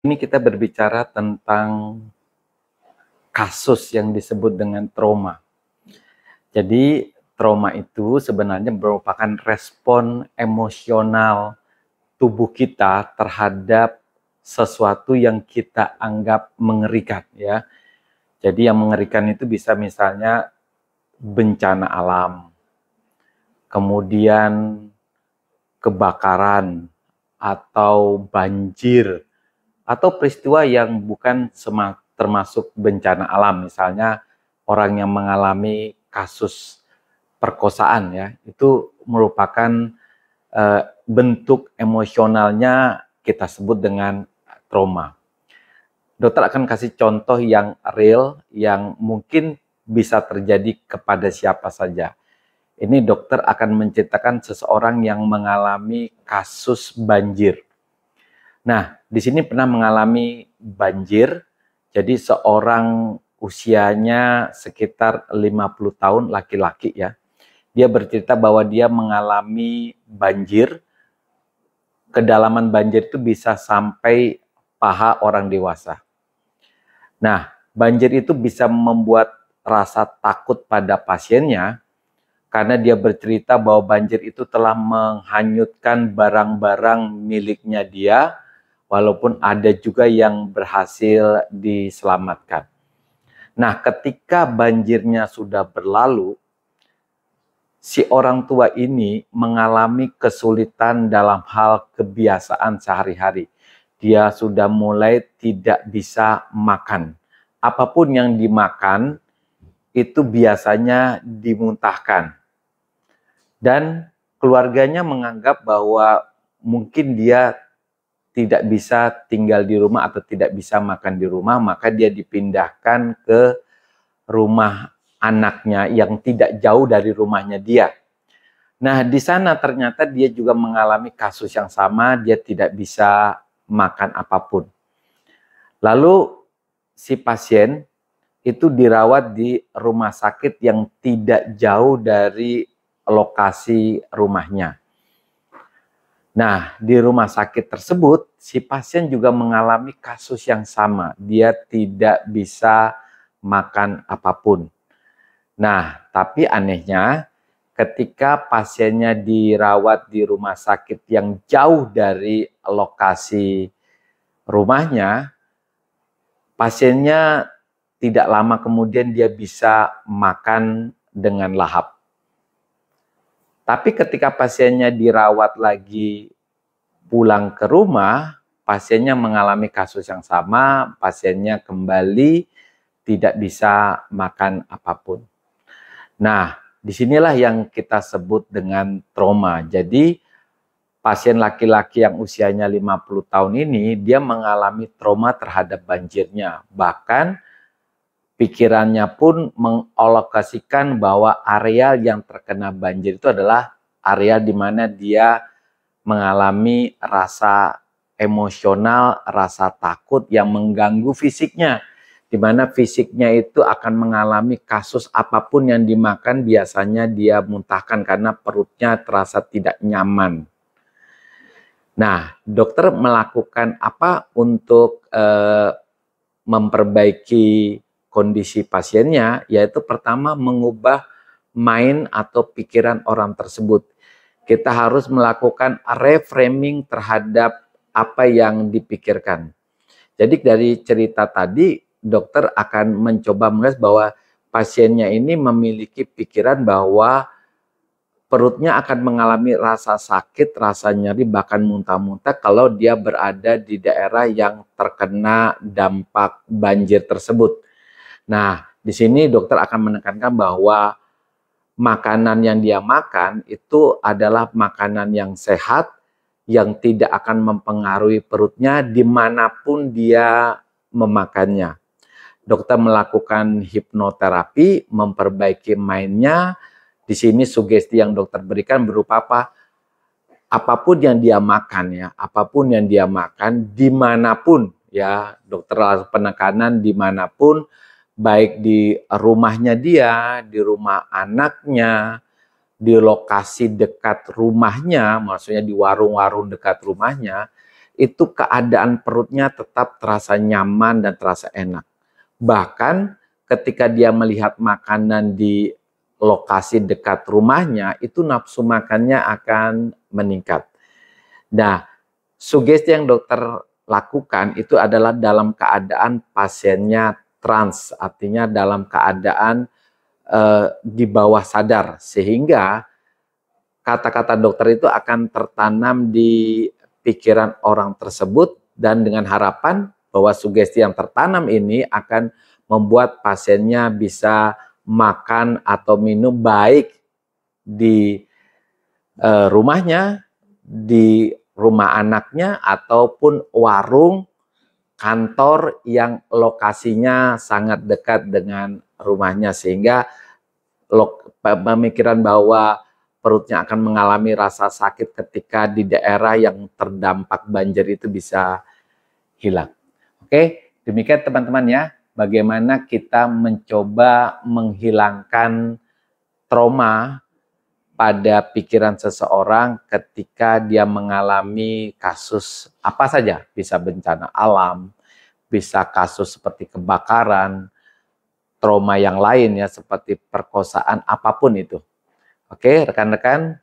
Ini kita berbicara tentang kasus yang disebut dengan trauma. Jadi trauma itu sebenarnya merupakan respon emosional tubuh kita terhadap sesuatu yang kita anggap mengerikan, ya. Jadi yang mengerikan itu bisa misalnya bencana alam, kemudian kebakaran, atau banjir, atau peristiwa yang bukan termasuk bencana alam, misalnya orang yang mengalami kasus perkosaan, ya, itu merupakan bentuk emosionalnya kita sebut dengan trauma. Dokter akan kasih contoh yang real, yang mungkin bisa terjadi kepada siapa saja. Ini dokter akan menceritakan seseorang yang mengalami kasus banjir. Nah, di sini pernah mengalami banjir, jadi seorang usianya sekitar 50 tahun, laki-laki, ya. Dia bercerita bahwa dia mengalami banjir, kedalaman banjir itu bisa sampai paha orang dewasa. Nah, banjir itu bisa membuat rasa takut pada pasiennya, karena dia bercerita bahwa banjir itu telah menghanyutkan barang-barang miliknya dia, walaupun ada juga yang berhasil diselamatkan. Nah, ketika banjirnya sudah berlalu, si orang tua ini mengalami kesulitan dalam hal kebiasaan sehari-hari. Dia sudah mulai tidak bisa makan. Apapun yang dimakan, itu biasanya dimuntahkan. Dan keluarganya menganggap bahwa mungkin dia tidak bisa tinggal di rumah atau tidak bisa makan di rumah, maka dia dipindahkan ke rumah anaknya yang tidak jauh dari rumahnya dia. Nah, di sana ternyata dia juga mengalami kasus yang sama, dia tidak bisa makan apapun. Lalu si pasien itu dirawat di rumah sakit yang tidak jauh dari lokasi rumahnya. Nah, di rumah sakit tersebut, si pasien juga mengalami kasus yang sama. Dia tidak bisa makan apapun. Nah, tapi anehnya, ketika pasiennya dirawat di rumah sakit yang jauh dari lokasi rumahnya, pasiennya tidak lama kemudian dia bisa makan dengan lahap. Tapi ketika pasiennya dirawat lagi pulang ke rumah, pasiennya mengalami kasus yang sama, pasiennya kembali tidak bisa makan apapun. Nah, disinilah yang kita sebut dengan trauma. Jadi, pasien laki-laki yang usianya 50 tahun ini, dia mengalami trauma terhadap banjirnya. Bahkan, pikirannya pun mengalokasikan bahwa area yang terkena banjir itu adalah area di mana dia mengalami rasa emosional, rasa takut yang mengganggu fisiknya. Di mana fisiknya itu akan mengalami kasus apapun yang dimakan biasanya dia muntahkan karena perutnya terasa tidak nyaman. Nah, dokter melakukan apa untuk memperbaiki kondisi pasiennya, yaitu pertama mengubah mind atau pikiran orang tersebut. Kita harus melakukan reframing terhadap apa yang dipikirkan. Jadi dari cerita tadi, dokter akan mencoba melihat bahwa pasiennya ini memiliki pikiran bahwa perutnya akan mengalami rasa sakit, rasa nyeri, bahkan muntah-muntah kalau dia berada di daerah yang terkena dampak banjir tersebut. Nah, di sini dokter akan menekankan bahwa makanan yang dia makan itu adalah makanan yang sehat, yang tidak akan mempengaruhi perutnya dimanapun dia memakannya. Dokter melakukan hipnoterapi, memperbaiki mind-nya. Di sini sugesti yang dokter berikan berupa apa? Apapun yang dia makan, ya, apapun yang dia makan dimanapun, ya, dokter penekanan dimanapun, baik di rumahnya dia, di rumah anaknya, di lokasi dekat rumahnya, maksudnya di warung-warung dekat rumahnya, itu keadaan perutnya tetap terasa nyaman dan terasa enak. Bahkan ketika dia melihat makanan di lokasi dekat rumahnya, itu nafsu makannya akan meningkat. Nah, sugesti yang dokter lakukan itu adalah dalam keadaan pasiennya trans, artinya dalam keadaan di bawah sadar, sehingga kata-kata dokter itu akan tertanam di pikiran orang tersebut, dan dengan harapan bahwa sugesti yang tertanam ini akan membuat pasiennya bisa makan atau minum baik di rumahnya, di rumah anaknya, ataupun warung, kantor yang lokasinya sangat dekat dengan rumahnya, sehingga pemikiran bahwa perutnya akan mengalami rasa sakit ketika di daerah yang terdampak banjir itu bisa hilang. Oke, demikian teman-teman ya, bagaimana kita mencoba menghilangkan trauma pada pikiran seseorang ketika dia mengalami kasus apa saja, bisa bencana alam, bisa kasus seperti kebakaran, trauma yang lain ya seperti perkosaan, apapun itu. Oke, rekan-rekan,